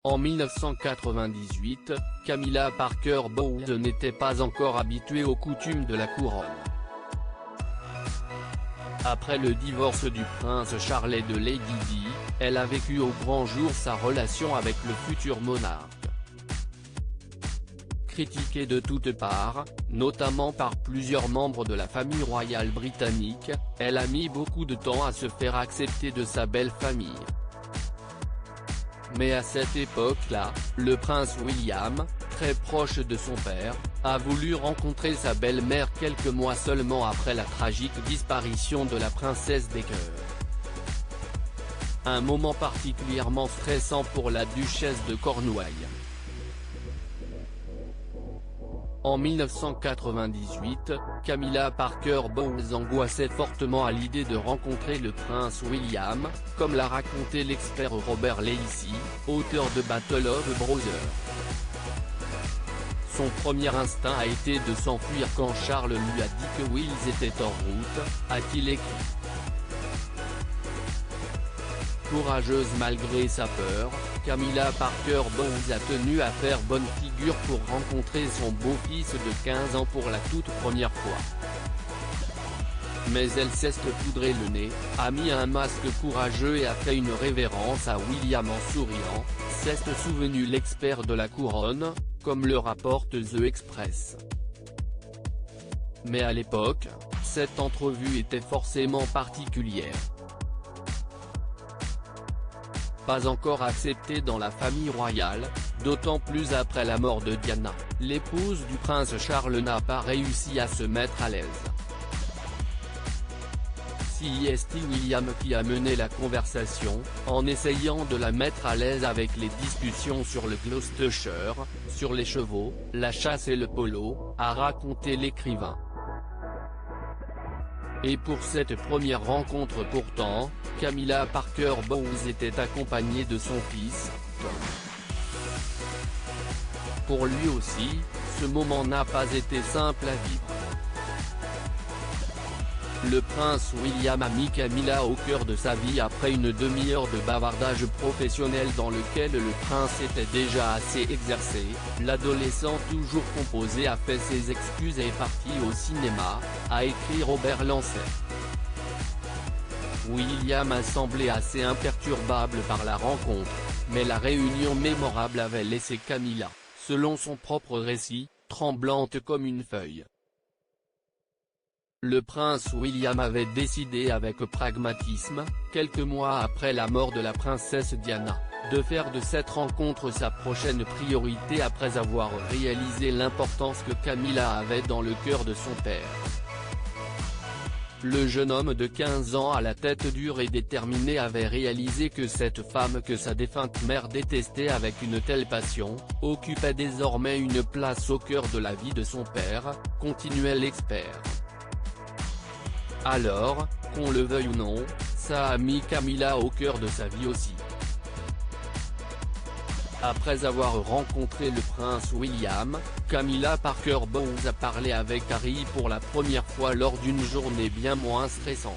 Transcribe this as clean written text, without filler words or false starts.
En 1998, Camilla Parker Bowles n'était pas encore habituée aux coutumes de la couronne. Après le divorce du prince Charles et de Lady Di, elle a vécu au grand jour sa relation avec le futur monarque. Critiquée de toutes parts, notamment par plusieurs membres de la famille royale britannique, elle a mis beaucoup de temps à se faire accepter de sa belle famille. Mais à cette époque-là, le prince William, très proche de son père, a voulu rencontrer sa belle-mère quelques mois seulement après la tragique disparition de la princesse des cœurs. Un moment particulièrement stressant pour la duchesse de Cornouailles. En 1998, Camilla Parker Bowles angoissait fortement à l'idée de rencontrer le prince William, comme l'a raconté l'expert Robert Lacey, auteur de Battle of Brothers. Son premier instinct a été de s'enfuir quand Charles lui a dit que Wills était en route, a-t-il écrit. Courageuse malgré sa peur, Camilla Parker Bowles a tenu à faire bonne figure pour rencontrer son beau-fils de 15 ans pour la toute première fois. Mais elle s'est poudré le nez, a mis un masque courageux et a fait une révérence à William en souriant, s'est souvenu l'expert de la couronne, comme le rapporte The Express. Mais à l'époque, cette entrevue était forcément particulière. Pas encore acceptée dans la famille royale, d'autant plus après la mort de Diana, l'épouse du prince Charles n'a pas réussi à se mettre à l'aise. C'est William qui a mené la conversation, en essayant de la mettre à l'aise avec les discussions sur le Gloucestershire, sur les chevaux, la chasse et le polo, a raconté l'écrivain. Et pour cette première rencontre pourtant, Camilla Parker Bowles était accompagnée de son fils, Tom. Pour lui aussi, ce moment n'a pas été simple à vivre. Le prince William a mis Camilla au cœur de sa vie après une demi-heure de bavardage professionnel dans lequel le prince était déjà assez exercé. L'adolescent toujours composé a fait ses excuses et est parti au cinéma, a écrit Robert Lancet. William a semblé assez imperturbable par la rencontre, mais la réunion mémorable avait laissé Camilla, selon son propre récit, tremblante comme une feuille. Le prince William avait décidé avec pragmatisme, quelques mois après la mort de la princesse Diana, de faire de cette rencontre sa prochaine priorité après avoir réalisé l'importance que Camilla avait dans le cœur de son père. Le jeune homme de 15 ans à la tête dure et déterminée avait réalisé que cette femme que sa défunte mère détestait avec une telle passion, occupait désormais une place au cœur de la vie de son père, continuait l'expert. Alors, qu'on le veuille ou non, ça a mis Camilla au cœur de sa vie aussi. Après avoir rencontré le prince William, Camilla Parker Bowles a parlé avec Harry pour la première fois lors d'une journée bien moins stressante.